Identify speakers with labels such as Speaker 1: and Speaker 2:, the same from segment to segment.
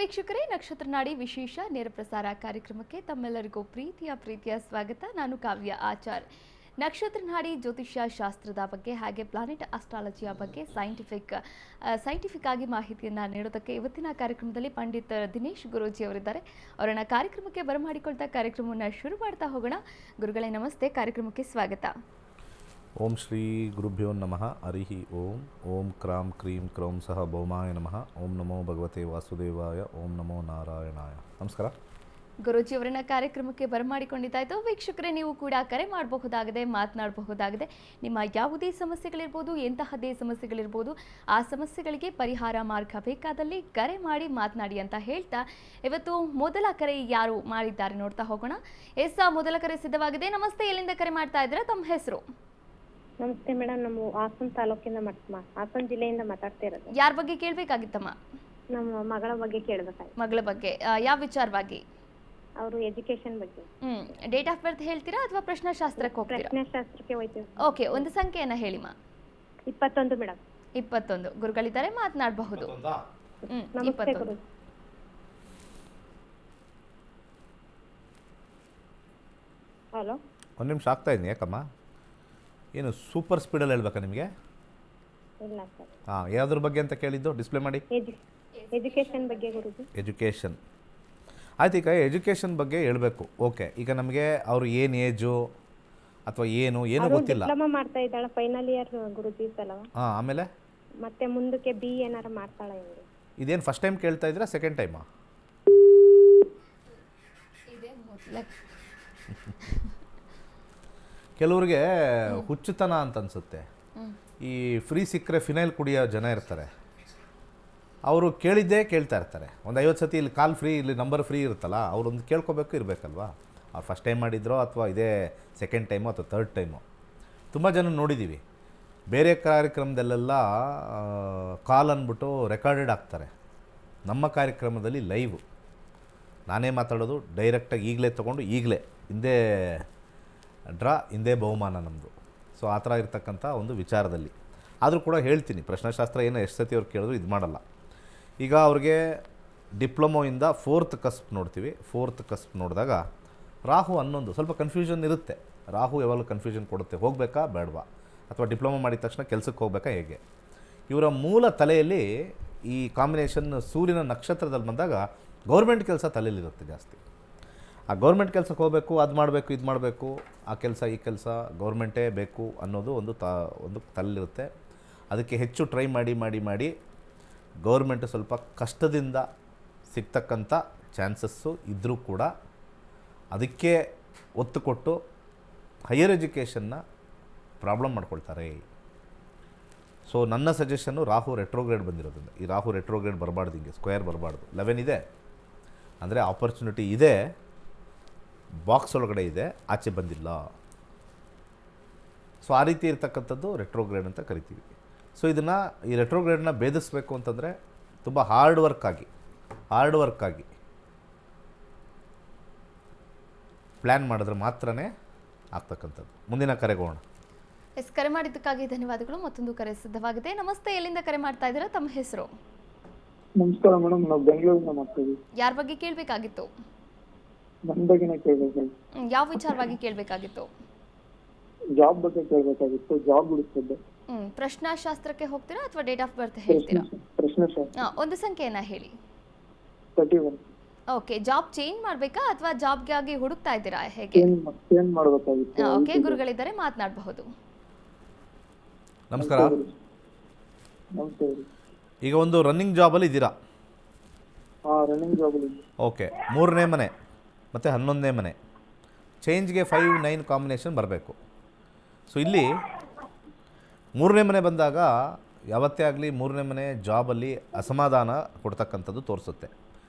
Speaker 1: ವೀಕ್ಷಕರೇ, ನಕ್ಷತ್ರ ನಾಡಿ ವಿಶೇಷ ನೇರ ಪ್ರಸಾರ ಕಾರ್ಯಕ್ರಮಕ್ಕೆ ತಮ್ಮೆಲ್ಲರಿಗೂ ಪ್ರೀತಿಯ ಸ್ವಾಗತ. ನಾನು ಕಾವ್ಯ ಆಚಾರ್. ನಕ್ಷತ್ರ ನಾಡಿ ಜ್ಯೋತಿಷ್ಯ ಶಾಸ್ತ್ರದ ಬಗ್ಗೆ ಹಾಗೆ ಪ್ಲಾನೆಟ್ ಆಸ್ಟ್ರಾಲಜಿಯ ಬಗ್ಗೆ ಸೈಂಟಿಫಿಕ್ ಆಗಿ ಮಾಹಿತಿಯನ್ನು ನೀಡೋದಕ್ಕೆ ಇವತ್ತಿನ ಕಾರ್ಯಕ್ರಮದಲ್ಲಿ ಪಂಡಿತ್ ದಿನೇಶ್ ಗುರೂಜಿ ಅವರಿದ್ದಾರೆ. ಅವರನ್ನ ಕಾರ್ಯಕ್ರಮಕ್ಕೆ ಬರಮಾಡಿಕೊಳ್ತಾ ಕಾರ್ಯಕ್ರಮವನ್ನು ಶುರು ಮಾಡ್ತಾ ಹೋಗೋಣ. ಗುರುಗಳೇ ನಮಸ್ತೆ, ಕಾರ್ಯಕ್ರಮಕ್ಕೆ ಸ್ವಾಗತ.
Speaker 2: ಓಂ ಶ್ರೀ ಗುರುಭ್ಯೋ ನಮಃ. ಹರಿ ಓಂ. ಓಂ ಕ್ರಾಂ ಕ್ರೀಂ ಕ್ರೌಂ ಸಹ ಭೌಮಾಯ ನಮಃ. ಓಂ ನಮೋ ಭಗವತೆ ವಾಸುದೇವಾಯ. ಓಂ ನಮೋ ನಾರಾಯಣಾಯ. ನಮಸ್ಕಾರ
Speaker 1: ಗುರೂಜಿ ಅವರನ್ನ ಕಾರ್ಯಕ್ರಮಕ್ಕೆ ಬರಮಾಡಿಕೊಂಡಿದ್ದಾಯಿತು. ವೀಕ್ಷಕರೇ, ನೀವು ಕೂಡ ಕರೆ ಮಾಡಬಹುದಾಗಿದೆ, ಮಾತನಾಡಬಹುದಾಗಿದೆ. ನಿಮ್ಮ ಯಾವುದೇ ಸಮಸ್ಯೆಗಳಿರ್ಬೋದು, ಎಂತಹದ್ದೇ ಸಮಸ್ಯೆಗಳಿರ್ಬೋದು, ಆ ಸಮಸ್ಯೆಗಳಿಗೆ ಪರಿಹಾರ ಮಾರ್ಗ ಬೇಕಾದಲ್ಲಿ ಕರೆ ಮಾಡಿ ಮಾತನಾಡಿ ಅಂತ ಹೇಳ್ತಾ ಇವತ್ತು ಮೊದಲ ಕರೆ ಯಾರು ಮಾಡಿದ್ದಾರೆ ನೋಡ್ತಾ ಹೋಗೋಣ. ಮೊದಲ ಕರೆ ಸಿದ್ಧವಾಗಿದೆ. ನಮಸ್ತೆ, ಎಲ್ಲಿಂದ ಕರೆ ಮಾಡ್ತಾ ಇದ್ದೀರಾ? ತಮ್ಮ ಹೆಸರು?
Speaker 3: ನಮಸ್ತೆ ಮೇಡಮ್, ನಮ್ಮ ಹಾಸನ ತಾಲೂಕಿಂದ ಹಾಸನ ಜಿಲ್ಲೆಯಿಂದ ಮಾತಾಡ್ತಾ ಇರೋದು.
Speaker 1: ಯಾರ ಬಗ್ಗೆ ಕೇಳಬೇಕಾಗಿತ್ತಮ್ಮ?
Speaker 3: ನಮ್ಮ ಮಗಳ ಬಗ್ಗೆ ಕೇಳಬೇಕಾಗಿತ್ತು.
Speaker 1: ಮಗಳ ಬಗ್ಗೆ ಯಾವ ವಿಚಾರವಾಗಿ?
Speaker 3: ಅವರು ಎಜುಕೇಶನ್ ಬಗ್ಗೆ.
Speaker 1: ಡೇಟ್ ಆಫ್ ಬರ್ತ್ ಹೇಳ್ತೀರಾ ಅಥವಾ ಪ್ರಶ್ನಾಶಾಸ್ತ್ರಕ್ಕೆ ಹೋಗ್ತೀರಾ?
Speaker 3: ಪ್ರಶ್ನೆಶಾಸ್ತ್ರಕ್ಕೆ ಹೋಗ್ತೀವಿ.
Speaker 1: ಓಕೆ, ಒಂದು ಸಂಖ್ಯೆಯನ್ನ ಹೇಳಿಮ್ಮ.
Speaker 3: 21 ಮೇಡಮ್.
Speaker 1: 21 ಗುರುಗಳಿದ್ದಾರೆ, ಮಾತನಾಡಬಹುದು.
Speaker 3: ನಮಸ್ತೆ ಗುರು. ಹಲೋ,
Speaker 2: ಒಂದು ನಿಮಿಷ ಆಗ್ತಾ ಇದ್ದೀನಿ. ಯಾಕಮ್ಮ, ಏನು ಸೂಪರ್ ಸ್ಪೀಡಲ್ಲಿ ಹೇಳ್ಬೇಕಾ ನಿಮಗೆ?
Speaker 3: ಇಲ್ಲ ಸರ್.
Speaker 2: ಹಾಂ, ಯಾವುದ್ರ ಬಗ್ಗೆ ಅಂತ ಕೇಳಿದ್ದು? ಡಿಸ್ಪ್ಲೇ ಮಾಡಿ.
Speaker 3: ಎಜುಕೇಶನ್ ಬಗ್ಗೆ ಗುರುಜಿ.
Speaker 2: ಎಜುಕೇಷನ್ ಆಯ್ತು. ಈಗ ಎಜುಕೇಷನ್ ಬಗ್ಗೆ ಹೇಳಬೇಕು. ಓಕೆ, ಈಗ ನಮಗೆ ಅವರು ಏನು ಏಜು ಅಥವಾ ಏನು ಗೊತ್ತಿಲ್ಲ.
Speaker 3: ಡಿಪ್ಲೊಮಾ ಮಾಡ್ತಾ ಇದ್ದಾಳೆ, ಫೈನಲ್ ಇಯರ್ ಗುರುಜಿ ಸಲ.
Speaker 2: ಹಾಂ, ಆಮೇಲೆ
Speaker 3: ಮತ್ತೆ ಮುಂದಕ್ಕೆ ಬಿ ಏನಾರ ಮಾಡ್ತಾಳೆ ಹೆಂಗೆ?
Speaker 2: ಇದೇನು ಫಸ್ಟ್ ಟೈಮ್ ಕೇಳ್ತಾ ಇದ್ದೀರಾ, ಸೆಕೆಂಡ್ ಟೈಮಾ? ಕೆಲವ್ರಿಗೆ ಹುಚ್ಚುತನ ಅಂತ ಅನ್ಸುತ್ತೆ. ಈ ಫ್ರೀ ಸಿಕ್ಕರೆ ಫಿನೈಲ್ ಕುಡಿಯೋ ಜನ ಇರ್ತಾರೆ. ಅವರು ಕೇಳಿದ್ದೇ ಕೇಳ್ತಾ ಇರ್ತಾರೆ. ಒಂದು 50 ಸತಿ ಇಲ್ಲಿ ಕಾಲ್ ಫ್ರೀ, ಇಲ್ಲಿ ನಂಬರ್ ಫ್ರೀ ಇರುತ್ತಲ್ಲ, ಅವರೊಂದು ಕೇಳ್ಕೊಬೇಕು ಇರಬೇಕಲ್ವಾ. ಅವ್ರು ಫಸ್ಟ್ ಟೈಮ್ ಮಾಡಿದ್ರೋ ಅಥವಾ ಇದೇ ಸೆಕೆಂಡ್ ಟೈಮು ಅಥವಾ ಥರ್ಡ್ ಟೈಮು. ತುಂಬ ಜನ ನೋಡಿದ್ದೀವಿ. ಬೇರೆ ಕಾರ್ಯಕ್ರಮದಲ್ಲೆಲ್ಲ ಕಾಲ್ ಅಂದ್ಬಿಟ್ಟು ರೆಕಾರ್ಡೆಡ್ ಆಗ್ತಾರೆ. ನಮ್ಮ ಕಾರ್ಯಕ್ರಮದಲ್ಲಿ ಲೈವ್ ನಾನೇ ಮಾತಾಡೋದು, ಡೈರೆಕ್ಟಾಗಿ ಈಗಲೇ ತೊಗೊಂಡು ಈಗಲೇ ಹಿಂದೆ ಹಿಂದೆ ಬಹುಮಾನ ನಮ್ಮದು. ಸೊ ಆ ಥರ ಇರ್ತಕ್ಕಂಥ ಒಂದು ವಿಚಾರದಲ್ಲಿ ಆದರೂ ಕೂಡ ಹೇಳ್ತೀನಿ. ಪ್ರಶ್ನಾಶಾಸ್ತ್ರ ಏನು ಎಷ್ಟು ಸತಿ ಅವ್ರು ಕೇಳಿದ್ರು ಇದು ಮಾಡಲ್ಲ. ಈಗ ಅವ್ರಿಗೆ ಡಿಪ್ಲೊಮೋಯಿಂದ 4th ಕಸ್ಪ್ ನೋಡ್ತೀವಿ. 4th ಕಸ್ಪ್ ನೋಡಿದಾಗ ರಾಹು 11 ಸ್ವಲ್ಪ ಕನ್ಫ್ಯೂಷನ್ ಇರುತ್ತೆ. ರಾಹು ಯಾವಾಗಲೂ ಕನ್ಫ್ಯೂಷನ್ ಕೊಡುತ್ತೆ, ಹೋಗಬೇಕಾ ಬೇಡವಾ, ಅಥವಾ ಡಿಪ್ಲೊಮಾ ಮಾಡಿದ ತಕ್ಷಣ ಕೆಲಸಕ್ಕೆ ಹೋಗಬೇಕಾ ಹೇಗೆ. ಇವರ ಮೂಲ ತಲೆಯಲ್ಲಿ ಈ ಕಾಂಬಿನೇಷನ್ ಸೂರ್ಯನ ನಕ್ಷತ್ರದಲ್ಲಿ ಬಂದಾಗ ಗೌರ್ಮೆಂಟ್ ಕೆಲಸ ತಲೆಯಲ್ಲಿರುತ್ತೆ ಜಾಸ್ತಿ. ಆ ಗೌರ್ಮೆಂಟ್ ಕೆಲಸಕ್ಕೆ ಹೋಗಬೇಕು, ಅದು ಮಾಡಬೇಕು, ಇದು ಮಾಡಬೇಕು, ಆ ಕೆಲಸ ಈ ಕೆಲಸ ಗೌರ್ಮೆಂಟೇ ಬೇಕು ಅನ್ನೋದು ಒಂದು ತಲೆಯಲ್ಲಿರುತ್ತೆ. ಅದಕ್ಕೆ ಹೆಚ್ಚು ಟ್ರೈ ಮಾಡಿ ಗೌರ್ಮೆಂಟ್ ಸ್ವಲ್ಪ ಕಷ್ಟದಿಂದ ಸಿಗ್ತಕ್ಕಂಥ ಚಾನ್ಸಸ್ಸು ಇದ್ದರೂ ಕೂಡ ಅದಕ್ಕೆ ಒತ್ತು ಕೊಟ್ಟು ಹೈಯರ್ ಎಜುಕೇಷನ್ನ ಪ್ರಾಬ್ಲಮ್ ಮಾಡ್ಕೊಳ್ತಾರೆ. ಸೊ ನನ್ನ ಸಜೆಷನ್ನು ರಾಹು ರೆಟ್ರೋಗ್ರೇಡ್ ಬಂದಿರೋದ್ರಿಂದ, ಈ ರಾಹು ರೆಟ್ರೋಗ್ರೇಡ್ ಬರಬಾರ್ದು, ಹಿಂಗೆ ಸ್ಕ್ವೇರ್ ಬರಬಾರ್ದು. 11 ಇದೆ ಅಂದರೆ ಆಪರ್ಚುನಿಟಿ ಇದೆ, ಬಾಕ್ಸ್ ಒಳಗಡೆ ಇದೆ, ಆಚೆ ಬಂದಿಲ್ಲ. ಸೊ ಆ ರೀತಿ ಇರ್ತಕ್ಕಂಥದ್ದು ರೆಟ್ರೋಗ್ರೇಡ್ ಅಂತ ಕರಿತೀವಿ. ಸೊ ಇದನ್ನು, ಈ ರೆಟ್ರೋಗ್ರೇಡನ್ನ ಭೇದಿಸಬೇಕು ಅಂತಂದರೆ ತುಂಬ ಹಾರ್ಡ್ ವರ್ಕ್ ಆಗಿ ಪ್ಲ್ಯಾನ್ ಮಾಡಿದ್ರೆ ಮಾತ್ರನೇ ಆಗ್ತಕ್ಕಂಥದ್ದು. ಮುಂದಿನ ಕರೆಗೋಣ.
Speaker 1: ಕರೆ ಮಾಡಿದ್ದಕ್ಕಾಗಿ ಧನ್ಯವಾದಗಳು. ಮತ್ತೊಂದು ಕರೆ ಸಿದ್ಧವಾಗಿದೆ. ನಮಸ್ತೆ, ಎಲ್ಲಿಂದ ಕರೆ ಮಾಡ್ತಾ ಇದ್ದೀರಾ? ತಮ್ಮ ಹೆಸರು?
Speaker 4: ನಮಸ್ಕಾರ ಮೇಡಮ್, ನಾವು ಬೆಂಗಳೂರಿಂದ ಮಾಡ್ತೀವಿ.
Speaker 1: ಯಾರ ಬಗ್ಗೆ ಕೇಳಬೇಕಾಗಿತ್ತು?
Speaker 4: ನನ್ನ ಬಗ್ಗೆನೇ ಕೇಳಬೇಕಾಗಿತ್ತು.
Speaker 1: ಯಾವ ವಿಚಾರವಾಗಿ ಕೇಳಬೇಕಾಗಿತ್ತು?
Speaker 4: ಜಾಬ್ ಬಗ್ಗೆ ಕೇಳಬೇಕಾಗಿತ್ತು. ಜಾಬ್ ಹುಡುಕ್ತಿದ್ದೆ.
Speaker 1: ಪ್ರಶ್ನಾಶಾಸ್ತ್ರಕ್ಕೆ ಹೋಗ್ತೀರಾ ಅಥವಾ ಡೇಟ್ ಆಫ್ ಬರ್ತ್ ಹೇಳ್ತೀರಾ?
Speaker 4: ಪ್ರಶ್ನೆಶಾಸ್ತ್ರ.
Speaker 1: ಒಂದು ಸಂಖ್ಯೆಯನ್ನ ಹೇಳಿ.
Speaker 4: 31.
Speaker 1: ಓಕೆ, ಜಾಬ್ ಚೇಂಜ್ ಮಾಡಬೇಕಾ ಅಥವಾ ಜಾಬ್ಗಾಗಿ ಹುಡುಕ್ತಾ ಇದ್ದೀರಾ ಹೇಗೆ?
Speaker 4: ಚೇಂಜ್ ಮಾಡಬೇಕಾಗಿತ್ತು.
Speaker 1: ಓಕೆ, ಗುರುಗಳಿದ್ದಾರೆ, ಮಾತನಾಡಬಹುದು.
Speaker 2: ನಮಸ್ಕಾರ.
Speaker 4: ನಮಸ್ತೆ.
Speaker 2: ಈಗ ಒಂದು ರನ್ನಿಂಗ್ ಜಾಬಲ್ಲಿ ಇದ್ದೀರಾ?
Speaker 4: ರನ್ನಿಂಗ್ ಜಾಬಲ್ಲಿ.
Speaker 2: ಓಕೆ, 3ನೇ ಮನೆ ಮತ್ತು 11ನೇ ಮನೆ, ಚೇಂಜ್ಗೆ 5, 9 ಕಾಂಬಿನೇಷನ್ ಬರಬೇಕು. ಸೊ ಇಲ್ಲಿ 3ನೇ ಮನೆ ಬಂದಾಗ ಯಾವತ್ತೇ ಆಗಲಿ 3ನೇ ಮನೆ ಜಾಬಲ್ಲಿ ಅಸಮಾಧಾನ ಕೊಡ್ತಕ್ಕಂಥದ್ದು ತೋರಿಸುತ್ತೆ.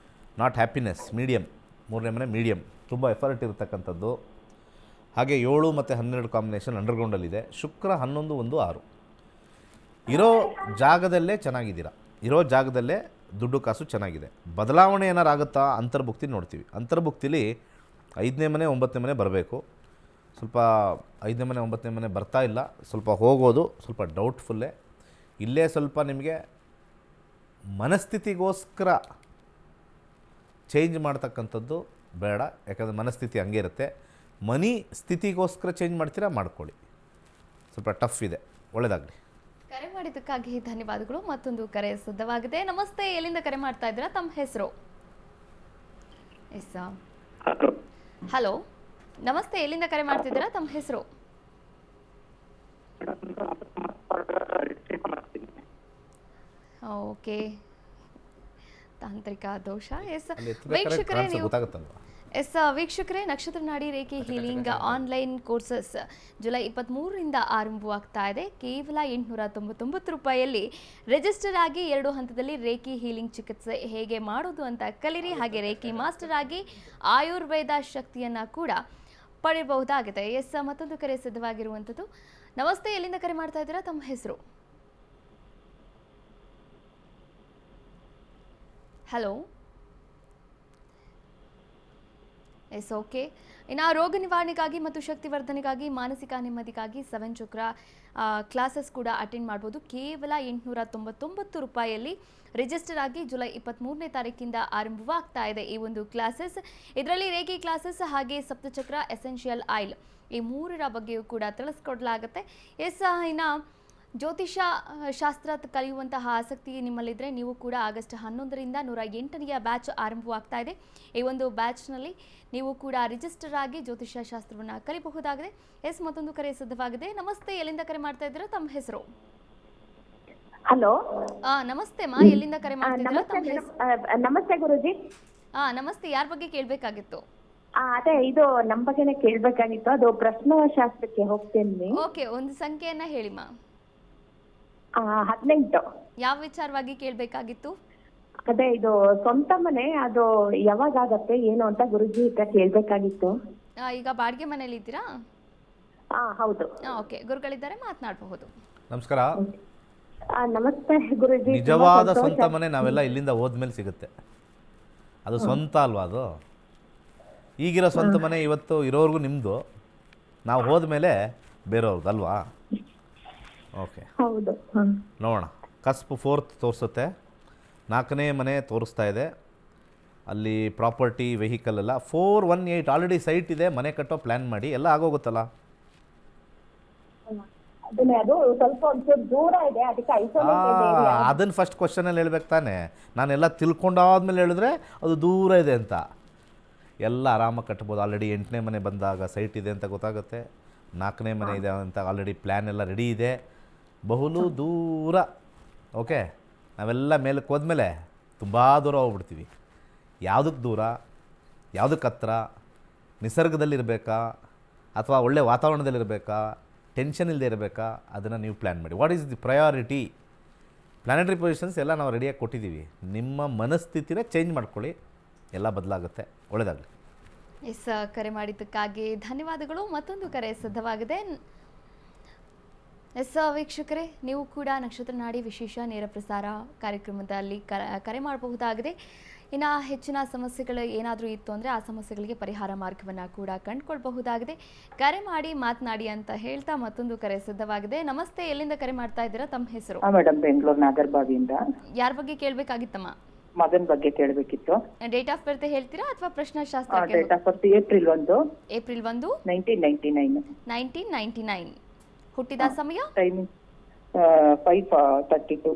Speaker 2: Not happiness, medium. 3ನೇ ಮನೆ ಮೀಡಿಯಮ್, ತುಂಬ ಎಫರ್ಟ್ ಇರತಕ್ಕಂಥದ್ದು. ಹಾಗೆ 7 ಮತ್ತು 12 ಕಾಂಬಿನೇಷನ್ ಅಂಡರ್ಗ್ರೌಂಡಲ್ಲಿದೆ. ಶುಕ್ರ 11, 1, 6 ಇರೋ ಜಾಗದಲ್ಲೇ ಚೆನ್ನಾಗಿದ್ದೀರಾ. ಇರೋ ಜಾಗದಲ್ಲೇ ದುಡ್ಡು ಕಾಸು ಚೆನ್ನಾಗಿದೆ. ಬದಲಾವಣೆ ಏನಾರು ಆಗುತ್ತಾ ಅಂತರ್ಭುಕ್ತಿ ನೋಡ್ತೀವಿ. ಅಂತರ್ಭುಕ್ತಿಲಿ 5ನೇ ಮನೆ 9ನೇ ಮನೆ ಬರಬೇಕು. ಸ್ವಲ್ಪ 5ನೇ ಮನೆ 9ನೇ ಮನೆ ಬರ್ತಾ ಇಲ್ಲ, ಸ್ವಲ್ಪ ಹೋಗೋದು ಸ್ವಲ್ಪ ಡೌಟ್ಫುಲ್ಲೇ. ಇಲ್ಲೇ ಸ್ವಲ್ಪ ನಿಮಗೆ ಮನಸ್ಥಿತಿಗೋಸ್ಕರ ಚೇಂಜ್ ಮಾಡ್ತಕ್ಕಂಥದ್ದು ಬೇಡ, ಯಾಕಂದರೆ ಮನಸ್ಥಿತಿ ಹಂಗೆ ಇರುತ್ತೆ. ಮನಿ ಸ್ಥಿತಿಗೋಸ್ಕರ ಚೇಂಜ್ ಮಾಡ್ತೀರಾ ಮಾಡ್ಕೊಳ್ಳಿ, ಸ್ವಲ್ಪ ಟಫ್ ಇದೆ. ಒಳ್ಳೆಯದಾಗಲಿ.
Speaker 1: ಕರೆ ಮಾಡಿದ್ದಕ್ಕಾಗಿ ಧನ್ಯವಾದಗಳು. ಮತ್ತೊಂದು ಕರೆ ಸಿದ್ಧವಾಗಿದೆ. ನಮಸ್ತೆ, ಎಲ್ಲಿಂದ ಕರೆ ಮಾಡ್ತಾ ಇದ್ದೀರಾ? ತಮ್ಮ ಹೆಸರು? ಎಸ್. ಹಲೋ, ನಮಸ್ತೆ, ಎಲ್ಲಿಂದ ಕರೆ ಮಾಡ್ತಿದ್ದೀರಾ? ತಮ್ಮ ಹೆಸರು? ಓಕೆ, ತಾಂತ್ರಿಕ ದೋಷ. ಎಸ್ ವೀಕ್ಷಕರೇ, ನೀವು
Speaker 2: ಗೊತ್ತಾಗುತ್ತಲ್ವಾ?
Speaker 1: ವೀಕ್ಷಕರೇ, ನಕ್ಷತ್ರ ನಾಡಿ ರೇಖೆ ಹೀಲಿಂಗ್ ಆನ್ಲೈನ್ ಕೋರ್ಸಸ್ ಜುಲೈ 23ರಿಂದ ಆರಂಭವಾಗ್ತಾ ಇದೆ. ಕೇವಲ 899 ರೂಪಾಯಿಯಲ್ಲಿ ರಿಜಿಸ್ಟರ್ ಆಗಿ 2 ಹಂತದಲ್ಲಿ ರೇಖಿ ಹೀಲಿಂಗ್ ಚಿಕಿತ್ಸೆ ಹೇಗೆ ಮಾಡೋದು ಅಂತ ಕಲಿರಿ. ಹಾಗೆ ರೇಖಿ ಮಾಸ್ಟರ್ ಆಗಿ ಆಯುರ್ವೇದ ಶಕ್ತಿಯನ್ನ ಕೂಡ ಪಡೆಯಬಹುದಾಗಿದೆ. ಮತ್ತೊಂದು ಕರೆ ಸಿದ್ಧವಾಗಿರುವಂಥದ್ದು. ನಮಸ್ತೆ, ಎಲ್ಲಿಂದ ಕರೆ ಮಾಡ್ತಾ ಇದ್ದೀರಾ? ತಮ್ಮ ಹೆಸರು? ಹಲೋ. Yes, okay. ಇನ್ನು ರೋಗ ನಿವಾರಣೆಗಾಗಿ ಮತ್ತು ಶಕ್ತಿವರ್ಧನೆಗಾಗಿ, ಮಾನಸಿಕ ನೆಮ್ಮದಿಗಾಗಿ 7 ಚಕ್ರ ಕ್ಲಾಸಸ್ ಕೂಡ ಅಟೆಂಡ್ ಮಾಡ್ಬೋದು. ಕೇವಲ 899 ರೂಪಾಯಿಯಲ್ಲಿ ರಿಜಿಸ್ಟರ್ ಆಗಿ ಜುಲೈ 23ನೇ ತಾರೀಕಿಂದ ಆರಂಭವಾಗ್ತಾ ಇದೆ ಈ ಒಂದು ಕ್ಲಾಸಸ್. ಇದರಲ್ಲಿ ರೇಖಿ ಕ್ಲಾಸಸ್ ಹಾಗೆ ಸಪ್ತಚಕ್ರ, ಎಸೆನ್ಷಿಯಲ್ ಆಯಿಲ್ ಈ 3ರ ಬಗ್ಗೆಯೂ ಕೂಡ ತಿಳಿಸ್ಕೊಡ್ಲಾಗುತ್ತೆ. ಇನ್ನು ಜ್ಯೋತಿಷ ಶಾಸ್ತ್ರ ಕಲಿಯುವಂತಹ ಆಸಕ್ತಿ ನಿಮ್ಮಲ್ಲಿದ್ದರೆ ನೀವು ಕೂಡ ಆಗಸ್ಟ್ 11ರಿಂದ 108ನೆಯ ಬ್ಯಾಚ್ ಆರಂಭವಾಗ್ತಾ ಇದೆ. ಈ ಒಂದು ಬ್ಯಾಚ್ನಲ್ಲಿ ನೀವು ಕೂಡ ರಿಜಿಸ್ಟರ್ ಆಗಿ ಜ್ಯೋತಿಷ ಶಾಸ್ತ್ರವನ್ನು ಕಲಿಯಬಹುದಾಗಿದೆ. ಮತ್ತೊಂದು ಕರೆ ಸಿದ್ಧವಾಗಿದೆ. ನಮಸ್ತೆ, ಎಲ್ಲಿಂದ ಕರೆ ಮಾಡ್ತಾ ಇದ್ದೀರಾ? ತಮ್ಮ ಹೆಸರು?
Speaker 3: ಹಲೋ.
Speaker 1: ನಮಸ್ತೆ ಮಾ, ಎಲ್ಲಿಂದ ಕರೆ ಮಾಡ್ತಿದ್ದೀರಾ? ತಮ್ಮ ಹೆಸರು?
Speaker 3: ನಮಸ್ತೆ ಗುರುಜಿ.
Speaker 1: ನಮಸ್ತೆ, ಯಾರ ಬಗ್ಗೆ ಕೇಳಬೇಕಾಗಿತ್ತು?
Speaker 3: ಅದೇ ಇದು ನಮ್ಮ ಬಗ್ಗೆನೇ ಕೇಳ್ಬೇಕಾಗಿತ್ತು. ಅದು ಪ್ರಶ್ನಶಾಸ್ತ್ರಕ್ಕೆ ಹೋಗ್ತೇನೆ.
Speaker 1: ಓಕೆ, ಒಂದು ಸಂಖ್ಯೆಯನ್ನ ಹೇಳಿಮ್ಮ.
Speaker 3: 18.
Speaker 1: ಯಾವ ವಿಚಾರವಾಗಿ ಕೇಳಬೇಕಾಗಿತ್ತು?
Speaker 3: ಅದೇ ಇದು ಸ್ವಂತ ಮನೆ, ಅದು ಯಾವಾಗ ಆಗತ್ತೆ ಏನು ಅಂತ ಗುರುಜಿ ಹತ್ರ ಕೇಳ್ಬೇಕಾಗಿತ್ತು.
Speaker 1: ಈಗ ಬಾಡಿಗೆ ಮನೇಲಿ ಇದ್ದೀರಾ?
Speaker 3: ಹೌದು.
Speaker 1: ಓಕೆ, ಗುರುಗಳಿದ್ದಾರೆ, ಮಾತನಾಡಬಹುದು.
Speaker 2: ನಮಸ್ಕಾರ.
Speaker 3: ನಮಸ್ತೆ ಗುರುಜಿ.
Speaker 2: ನಿಜವಾದ ಸ್ವಂತ ಮನೆ ನಾವೆಲ್ಲ ಇಲ್ಲಿಂದ ಹೋದ್ಮೇಲೆ ಸಿಗುತ್ತೆ. ಅದು ಸ್ವಂತ ಅಲ್ವಾ? ಅದು ಈಗಿರೋ ಸ್ವಂತ ಮನೆ ಇವತ್ತು ಇರೋರ್ಗೂ ನಿಮ್ಮದು, ನಾವು ಹೋದ್ಮೇಲೆ ಬೇರೆಯವ್ರದ್ದು ಅಲ್ವಾ? ಓಕೆ,
Speaker 3: ಹೌದು.
Speaker 2: ನೋಡೋಣ. ಕಸ್ಪ್ 4th ತೋರಿಸುತ್ತೆ, 4ನೇ ಮನೆ ತೋರಿಸ್ತಾ ಇದೆ. ಅಲ್ಲಿ ಪ್ರಾಪರ್ಟಿ, ವೆಹಿಕಲ್ ಎಲ್ಲ 418 ಆಲ್ರೆಡಿ ಸೈಟ್ ಇದೆ. ಮನೆ ಕಟ್ಟೋ ಪ್ಲ್ಯಾನ್ ಮಾಡಿ ಎಲ್ಲ ಆಗೋಗುತ್ತಲ್ಲ.
Speaker 3: ಅದು ಸ್ವಲ್ಪ ಒಂಚೂರು ದೂರ ಇದೆ, ಅದಕ್ಕೆ
Speaker 2: ಅದನ್ನು ಫಸ್ಟ್ ಕ್ವಶನಲ್ಲಿ ಹೇಳ್ಬೇಕು ತಾನೆ. ನಾನೆಲ್ಲ ತಿಳ್ಕೊಂಡಾದ್ಮೇಲೆ ಹೇಳಿದ್ರೆ ಅದು ದೂರ ಇದೆ ಅಂತ. ಎಲ್ಲ ಆರಾಮಾಗಿ ಕಟ್ಬೋದು. ಆಲ್ರೆಡಿ 8ನೇ ಮನೆ ಬಂದಾಗ ಸೈಟ್ ಇದೆ ಅಂತ ಗೊತ್ತಾಗುತ್ತೆ. 4ನೇ ಮನೆ ಇದೆ ಅಂತ ಆಲ್ರೆಡಿ ಪ್ಲ್ಯಾನ್ ಎಲ್ಲ ರೆಡಿ ಇದೆ. ಬಹುಲು ದೂರ. ಓಕೆ, ನಾವೆಲ್ಲ ಮೇಲಕ್ಕೆ ಹೋದ್ಮೇಲೆ ತುಂಬ ದೂರ ಹೋಗ್ಬಿಡ್ತೀವಿ. ಯಾವುದಕ್ಕೆ ದೂರ, ಯಾವುದಕ್ಕೆ ಹತ್ರ, ನಿಸರ್ಗದಲ್ಲಿರಬೇಕಾ ಅಥವಾ ಒಳ್ಳೆ ವಾತಾವರಣದಲ್ಲಿರಬೇಕಾ, ಟೆನ್ಷನ್ ಇಲ್ಲದೆ ಇರಬೇಕಾ, ಅದನ್ನು ನೀವು ಪ್ಲ್ಯಾನ್ ಮಾಡಿ. What is the priority? Planetary positions ಎಲ್ಲ ನಾವು ರೆಡಿಯಾಗಿ ಕೊಟ್ಟಿದ್ದೀವಿ. ನಿಮ್ಮ ಮನಸ್ಥಿತಿನೇ ಚೇಂಜ್ ಮಾಡ್ಕೊಳ್ಳಿ, ಎಲ್ಲ ಬದಲಾಗುತ್ತೆ. ಒಳ್ಳೆಯದಾಗಲಿ.
Speaker 1: ಕರೆ ಮಾಡಿದ್ದಕ್ಕಾಗಿ ಧನ್ಯವಾದಗಳು. ಮತ್ತೊಂದು ಕರೆ ಸಿದ್ಧವಾಗಿದೆ. ವೀಕ್ಷಕರೇ, ನೀವು ಕೂಡ ನಕ್ಷತ್ರ ನಾಡಿ ವಿಶೇಷ ನೇರ ಪ್ರಸಾರ ಕಾರ್ಯಕ್ರಮದಲ್ಲಿ ಕರೆ ಮಾಡಬಹುದಾಗಿದೆ. ಇನ್ನು ಹೆಚ್ಚಿನ ಸಮಸ್ಯೆಗಳು ಏನಾದರೂ ಇತ್ತು ಅಂದರೆ ಆ ಸಮಸ್ಯೆಗಳಿಗೆ ಪರಿಹಾರ ಮಾರ್ಗವನ್ನು ಕೂಡ ಕಂಡುಕೊಳ್ಬಹುದಾಗಿದೆ. ಕರೆ ಮಾಡಿ ಮಾತನಾಡಿ ಅಂತ ಹೇಳ್ತಾ ಮತ್ತೊಂದು ಕರೆ ಸಿದ್ಧವಾಗಿದೆ. ನಮಸ್ತೆ, ಎಲ್ಲಿಂದ ಕರೆ ಮಾಡ್ತಾ ಇದ್ದೀರಾ? ತಮ್ಮ ಹೆಸರು?
Speaker 5: ಮೇಡಮ್, ಬೆಂಗಳೂರು ನಾಗರಬಾವಿಯಿಂದ.
Speaker 1: ಯಾರ ಬಗ್ಗೆ ಕೇಳಬೇಕಾಗಿತ್ತಮ್ಮ?
Speaker 5: ಮಗನ್ ಬಗ್ಗೆ ಕೇಳಬೇಕಿತ್ತು.
Speaker 1: ಡೇಟ್ ಆಫ್ ಬರ್ತ್ ಹೇಳ್ತೀರಾ ಅಥವಾ ಪ್ರಶ್ನಾಶಾಸ್ತ್ರ?
Speaker 5: Date of birth April 1,
Speaker 1: 1999. 1999. ಹುಟ್ಟಿದ ಸಮಯ?
Speaker 5: ಟೈಮಿಂಗ್ 5:32.